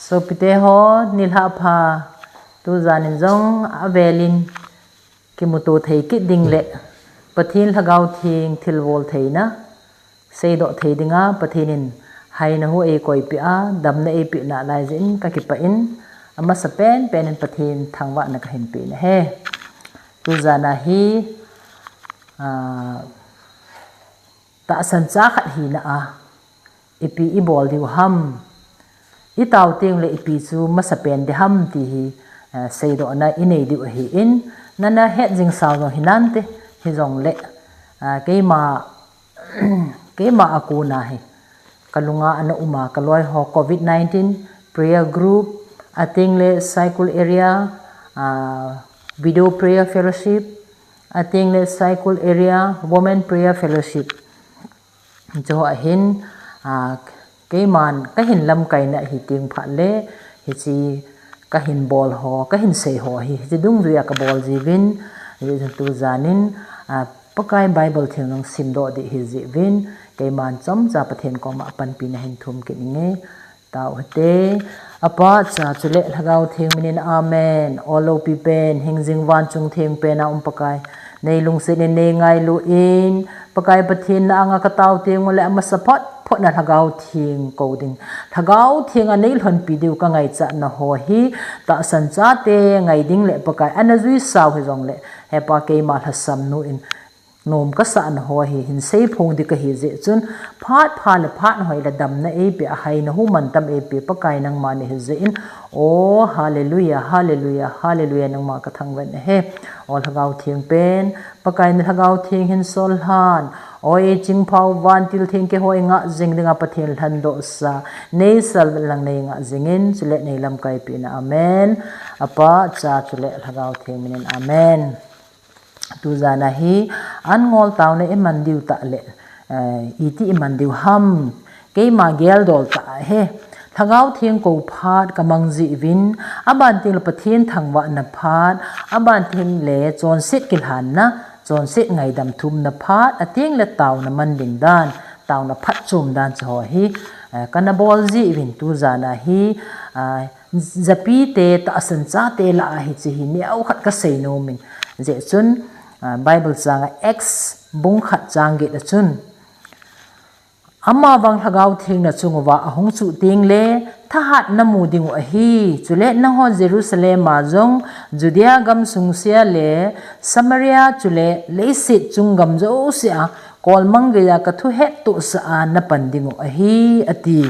so pite ho nilha pha tu zanin zong avelin kimuto thei ki dingle pathin Lhagao thing thilwol theina seido theidinga pathinin haina hu e koi pi a damna e pi na lai jin ka ki pa in ama sapen penin pathin thangwa na ka hin pi na he tu zana hi ta san cha khat hi na a ipi I bol diu ham I tau ting le ipi chu masapen de ham ti hi seido na inei diu hi in nana het jing saw no hinante hi jong le keima akuna hi kalunga ana uma kaloi ho COVID-19 prayer group ating le cycle area video prayer fellowship ating le cycle area women prayer fellowship jo hin keman kahin lam kaina hi ting pha le hi chi kahin bol ho kahin sei ho hi dung ruya ka bol jivin tu zanin pakai bible thing sim do di hi jivin keman chom cha pathen ko ma pan pi na hin thum ki nge tau te apa cha chule Lhagao thing minin amen olo pi pen hingjing wan chung thing pe na pakai nei lung se ne ngai lu in pakai pathin na anga ka tau te ngole ama sapot phot na Lhagao thing coding Lhagao thing anei lhon pi diu ka ngai cha na ho hi ta san cha te ngai ding le pakai anazui saw hi jong le he pa ke ma thasam nu in nom ka sa na ho hi hin sei phung di ka hi je chun phat le phat hoi la dam na e pe a hai na hu man tam e pe pakai nang ma ne hi je in o hallelujah hallelujah hallelujah nang ma ka thang wen he ol Lhagao thing pen pakai na Lhagao thing hin sol han oi ching phau wan til thing ke hoi nga jing dinga pathel than do sa nei sal lang nei nga jingin chule nei lam kai pi na amen apa cha chule Lhagao thing minin amen tu zana hi an ngol taw ne emandiu ta le iti emandiu ham ke ma gel dol ta he Lhagao thing ko phat kamang ji win aban ting pathin thangwa na phat aban thing le chon sit kil han na chon sit ngai dam thum na phat ating le taw na man ding dan taw na phat chum dan cho hi kana bol ji win tu zana hi zapi te ta san cha te la hi chi hi ne au khat ka sei no min je chun Bible changa x bung khat chang ge da chun amma bang Lhagao thing na chungwa ahong chu ting le thahat namu dingu a hi chule na ho Jerusalem ma jong Judea gam sungsia le Samaria chule leisit chungam jo sia kolmang ge ya ka thu het tu sa na pandingu a hi ati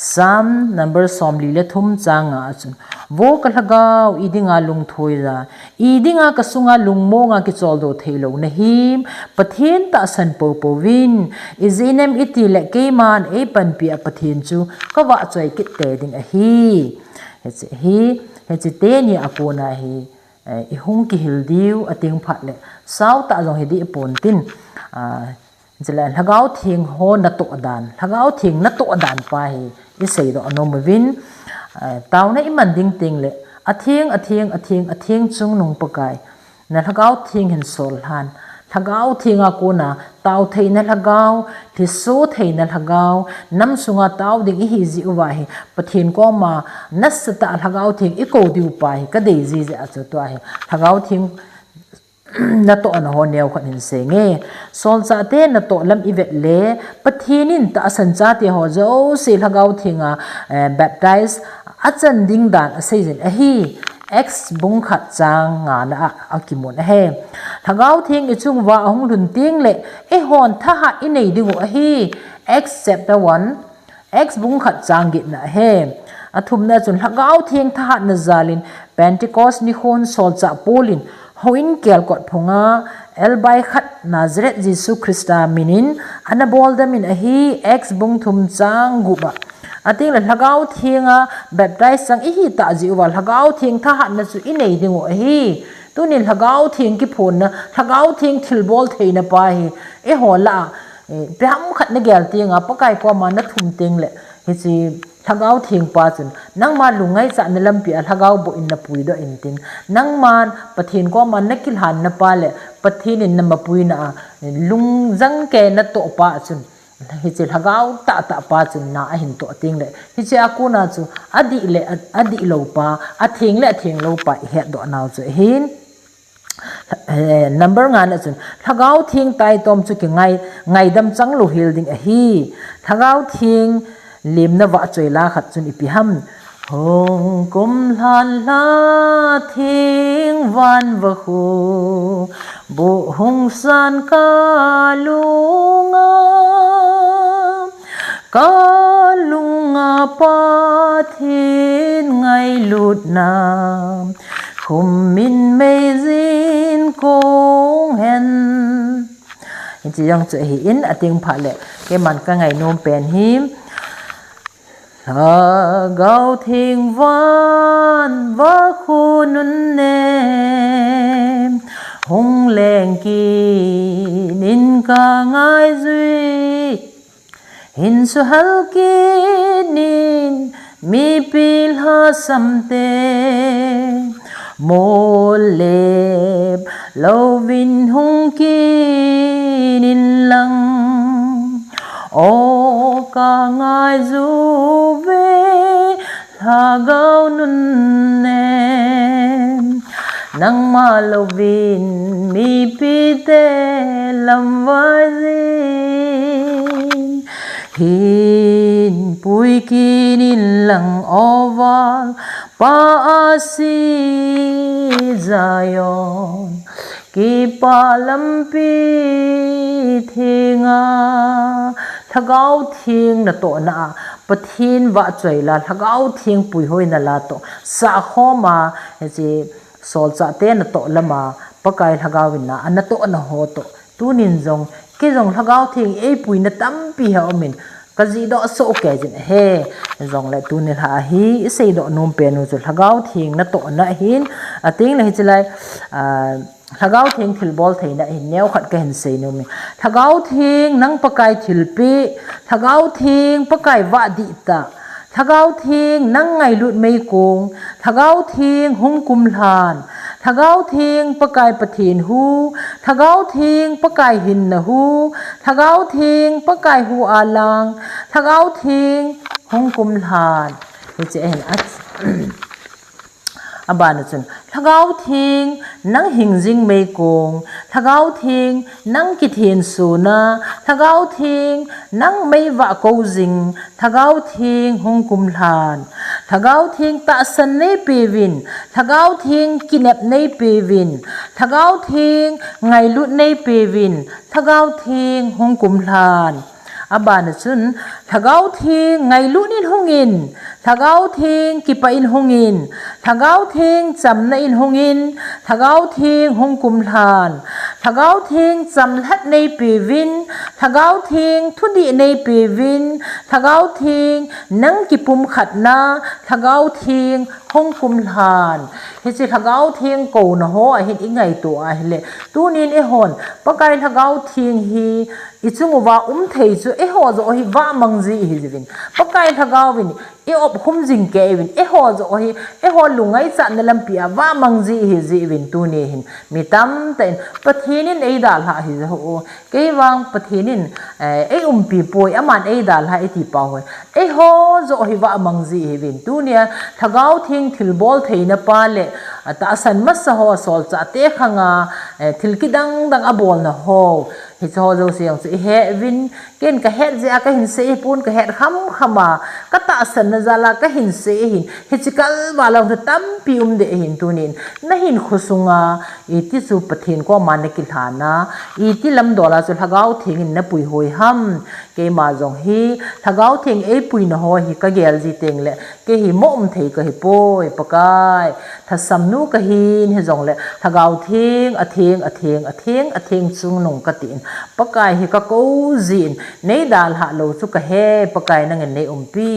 Psalm number somli le thum changa chun wo ka Lhagao idinga lung thoira idinga ka sunga lungmo nga ki choldo theilo na him pathin ta san po po win izinem iti le keman e pan pi a pathin chu ka wa choi ki te ding a he te ni akona hi I hung ki hildiu ating phat le saw ta jong he di pon tin jela Lhagao thing ho na to dan Lhagao thing na to dan pa hi I sei do anom win taw na iman ding ting le athing chung nung pakai na Lhagao thing hin sol han Lhagao thing a ko na taw thei na Lhagao thi so thei na Lhagao nam sunga taw ding hi ji wa hi pathin ko ma nasata Lhagao thing I ko diu pa hi ka dei ji ja chu to hi Lhagao thing na to na ho neu khan hin se nge sol cha te na to lam ivet le pathinin ta san cha te ho zo se Lhagao thinga baptize achan ding dan asejen a hi x bung khat chang nga na akimun he Lhagao thing I chung wa hong lun ting le e hon tha ha I nei dingu a hi x chapter 1 x bung khat chang gi na he athum na chun Lhagao thing tha ha na zalin Pentecost ni khon sol cha polin hoin kel kot phonga elbai khat Nazareth Jesu Christa minin anabol damin a hi x bung thum chang guba ating la Lhagao thinga baptize sang I hi ta ji wa Lhagao thing tha ha na chu I nei dingu a hi tunin Lhagao thing ki phon na Lhagao thing thilbol theina pa hi e hola pam khat na gel tinga pakai ko ma na thum ting le hi chi Lhagao thing pa chun nang ma lungai cha na lampi a Lhagao bo in na pui do in tin nang man pathin ko man na kil han na pa le pathin in na mapui na lung jang ke na to pa chun hi che Lhagao ta pa chu na hin to ting le hi che akuna chu adi lo pa a thing lo pa he do naw chu hin number nga na chun Lhagao thing tai tom chu ki ngai dam chang lo hil ding a hi Lhagao thing lim na wa choi la khat chun ipi ham hong kum lan la thing van va khu bo hong san ka lunga pa thin ngai lut na khum min mei zin kong hen in chi yang che hi in ating pha le ke man ka ngai nom pen him Lhagao thing van va khu nun nem hong leng ki nin ka ngai zui hin su hal ki nin mi pil ha samte mo lep lo vin hong ki nin lang o ka ngai zu ve Lhagao nun nem nang ma lo vin mi pi te lam vai zin hin pui ki nin lang oval pa asi zayon ki pa lam pi thinga Lhagao thing na to na pathin wa choi la Lhagao thing pui hoi na la to sa khoma ji sol cha te na to lama pakai Lhagao win na an to na ho to tunin jong ke jong Lhagao thing e pui na tam pi ha min ka ji do so ke jin he jong le tu ni ha hi sei do nom pe nu chu Lhagao thing na to na hin ating la hi chlai Lhagao thing thil bol theina hin neu khat ka hin sei nu mi Lhagao thing nang pakai thil pi Lhagao thing pakai wa di ta Lhagao thing nang ngai lut mei kong Lhagao thing hung kum hlan Lhagao thing pakai pathin hu Lhagao thing pakai hin na hu Lhagao thing pakai hu alang Lhagao thing hung kum hlan hi che hen at abana chun Lhagao thing nang hingjing mei kong Lhagao thing nang ki thin su na Lhagao thing nang mei wa ko jing Lhagao thing hong kum hlan Lhagao thing ta san nei pe win Lhagao thing kinep nei pe win Lhagao thing ngai lut nei pe win Lhagao thing hong kum hlan abana chun Lhagao thing ngai lut in hongin Lhagao thing ki pa in hongin Lhagao thing cham na in hongin Lhagao thing hong kum hlan Lhagao thing cham hlat nei pe win Lhagao thing thudi nei pe win Lhagao thing nang ki pum khat na Lhagao thing hong kum hlan hi chi Lhagao thing ko na ho a hin ingai to a hele tunin e hon pakai Lhagao thing hi ichungwa thei chu e ho zo hi wa mangji hi jin pakai Lhagao win e op khum jing ke win e ho zo hi e ho lungai cha na lampia wa mangji hi ji win tu ne hin mitam ten pathinin ei dal ha hi ho ke wang pathinin e pi poi aman ei dal ha eti pa hoi e ho zo hi wa mangji hi win tu ne Lhagao thing thil bol theina pa le ta san mas ho sol cha te khanga thil ki dang abol na ho hi cho zo siang chu he win ken ka het ja ka hin se pun ka het khama ka ta san na zala ka hin se hin hi chikal wala tam pi de hin tunin na hin khusunga iti chu pathin ko man ki thana iti lam dola chu Lhagao thing na pui hoi ham ke ma jong hi Lhagao thing e pui na ho hi ka gel ji teng le ke hi mom thei ka hi poi pakai tha samnu ka hin he jong le Lhagao thing a thing chung nong ka tin pakai hi ka ko zin nei dal ha lo chu ka he pakai nang nei pi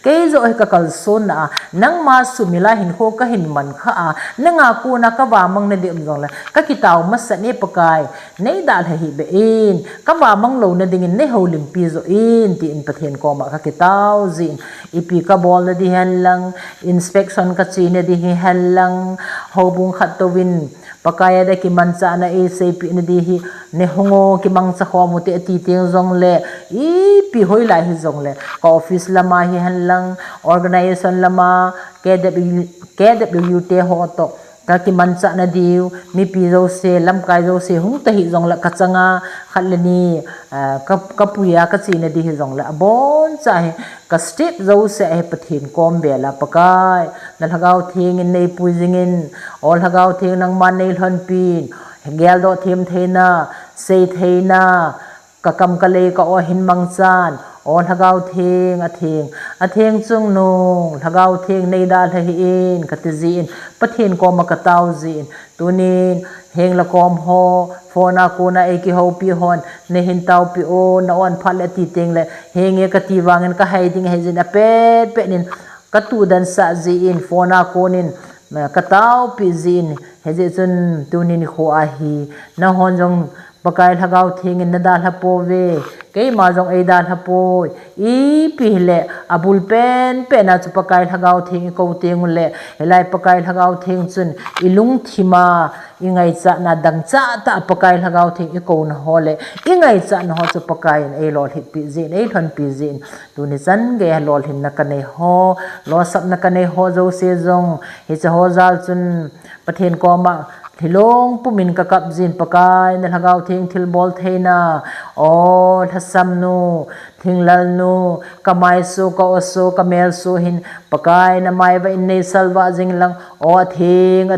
ke zo hi ka kal son na nang ma sumila hin ho ka hin man kha a nanga ku na ka wa mang na de jong le ka kitaw mas ne pakai nei dal hi be in ka wa mang lo na ding nei ho lim pi zo in ti in pathen ko ma ka kitaw zin ipi ka bol na di han lang inspection ka chi na di hi han lang hobung khatowin pakaya da ki mancha na e sepi na di hi ne hongo ki mangcha kho mu te ti teng zong le I pi hoi lai hi zong le ka office lama hi han lang organization lama KW te ho to ka ki mancha na diu mi pi zo se lam kai zo se hung ta hi zong la ka changa khalani ka puya ka chi na di hi zong la bon cha he ka step zo se he pathin kom bela pakai na Lhagao thing in nei puijingin ol Lhagao thing nang man nei lhon pin gel do them theina sei theina ka kam ka le ka o hin mangchan ol Lhagao thing a thing chung nung Lhagao thing nei da la hi in ka ti zin pathin ko ma ka tau zin tunin heng la kom ho phona ko na e ki ho pi hon ne hin tau pi o na on phal ti teng le heng e ka ti wangin ka hai ding he jin a pe nin ka tu dan sa ji in phona ko nin ka tau pi zin he je chun tunin kho a hi na hon jong pakai Lhagao thing in na da la po ve ke ma jong e da la po I pi le abul pen na chu pakai Lhagao thing ko teng le helai pakai Lhagao thing chun ilung thima ingai cha na dang cha ta pakai Lhagao thing I ko na hole ingai cha na ho chu pakai e lol hit pi zin e thon pi zin tu ni chan ge lol hin na ka nei ho lo sap na ka nei ho zo se jong he cha ho zal chun pathen ko ma thilong pumin ka kap zin pakai na Lhagao thing thil bol theina o thasam nu thinglal nu kamai su ka oso kamel su hin pakai na mai ba in nei salwa jing lang o thing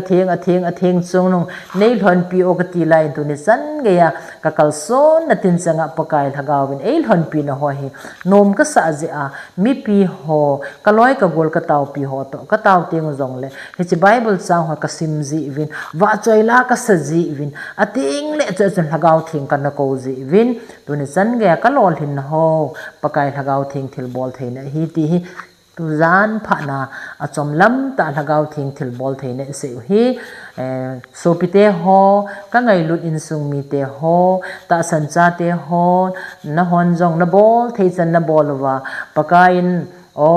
chung nung nei lhon pi o ka ti lai tu ni san ge ya ka kalson na tin changa pakai Lhagao bin ei lhon pi na ho hi nom ka sa ji a mi pi ho kaloi ka gol ka taw pi ho to ka taw teng jong le he chi bible chang ho ka sim ji win wa choila ka sa ji win ating le chun Lhagao thing kan na ko ji win tu ni san ge ka lol hin ho pakai Lhagao thing thil bol theina hi ti hi tu zan phana achom lam ta Lhagao thing thil bol theina se hi so pite ho ka ngai lut in sung mi te ho ta san cha te ho na hon jong na bol thei chan na bol wa pakain o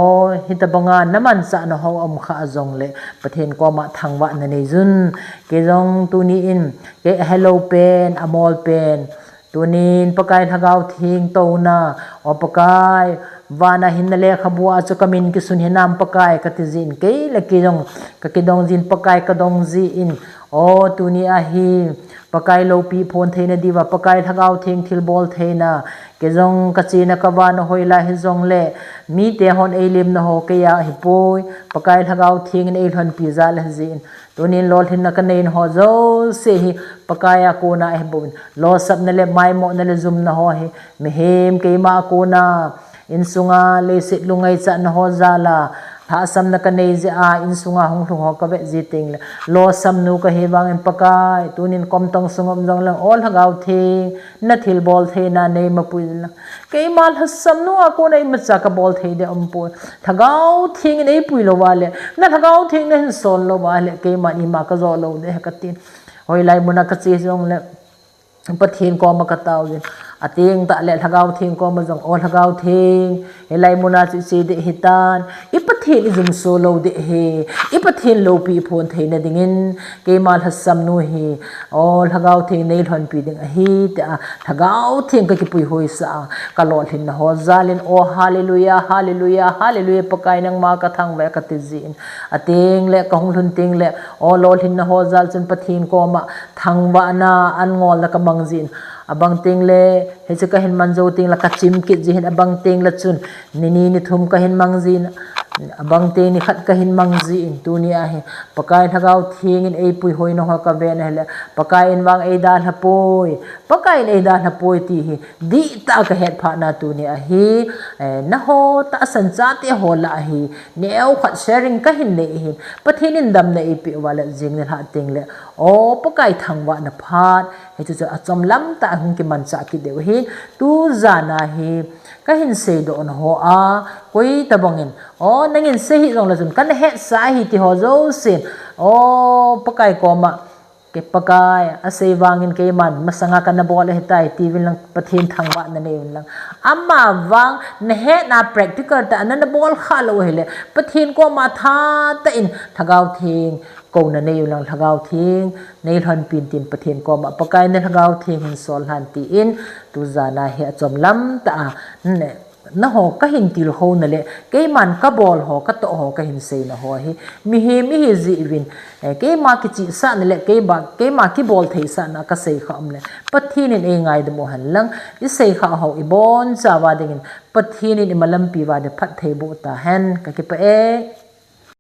hitabanga naman sa na ho am kha jong le pathen ko ma thangwa na nei jun ke jong tu ni in ke hello pen amol pen tunin pakai Lhagao thing to na o pakai wana hinale khabua chu kamin ki sun hinam pakai katizin ke la ki dong ka ki dong jin pakai ka dong ji in o tuni a hi pakai lo pi phone theina diwa pakai Lhagao thing thil bol theina ke jong ka china ka wan hoila hi jong le mi te hon eilim na ho ke ya hi poi pakai Lhagao thing nei hon pi za la jin tunin lol hin na ka nei ho zo se hi pakaya ko na e bon lo sap na le mai mo na le zum na ho hi me hem ke ma ko na in sunga le sit lungai cha na ho zala tha sam na ka nei je a in sunga hong thung ho ka ve ji ting le lo sam nu ka he wang en pakai tunin kom tong sungom jong lang ol Lhagao thing na thil bol the na nei ma pui la ke mal hasam nu a ko nei ma cha ka bol the de om pu Lhagao thing nei pui lo wale na Lhagao thing na hin sol lo wale ke ma ni ma ka zo lo de ka tin hoi lai muna ka chi jong le pathin ko ma ka taw din ating ta le Lhagao thing ko ma jong ol Lhagao thing helai muna chi de hitan ipathin izum solo de he ipathin lo pi phone theina dingin ke mal hasam nu hi ol Lhagao thing nei thon pi ding hi ta Lhagao thing ka ki pui hoi sa ka lol hin ho zalin o hallelujah hallelujah hallelujah pakai nang ma ka thang ve ka ti jin ating le ka hung lun ting le o lol hin ho zal chun pathin ko ma thangwa na an ngol la ka mangjin abang ting le he che ka hin manjo ting la ka chim ki ji hin abang ting la chun ni thum ka hin mangjin abang te ni khat ka hin mangji in tu ni a he pakai Lhagao thing in ei pui hoi no ha ka ve na hele pakai in wang ei da hapoi pakai in ei da hapoi ti hi di ta ka het pha na tu ni a hi na ho ta san cha te ho la hi neu khat sharing ka hin le hi pathin in dam na ei pi wala jing ne ha ting le o pakai thangwa na phat he chu achom lam ta hung ki man cha ki de hi tu za na hi ka hin se do na ho a koi tabangin o nangin se hi jong la jun kan he sa hi ti ho zo sin o pakai ko ma ke pakai a se wangin ke man masanga kan na bol he tai ti win lang pathin thangwa na ne lang amma wang na he na practical ta na bol kha lo hele pathin ko ma tha ta in Lhagao thing câu na nei ulang Lhagao thing nei han pin tin pathian ko ma pakai na Lhagao thing hin sol han ti in tu zana he chom lam ta ne na ho ka hin til ho na le ke man ka bol ho ka to ho ka hin sei na ho hi mi hi zi win ke ma ki chi sa na le ke ma ki bol thei sa na ka sei kham le pathin in e ngai de mo han lang I sei kha ho I bon cha wa ding pathin in malam pi wa de phat thei bu ta hen ka ki pa e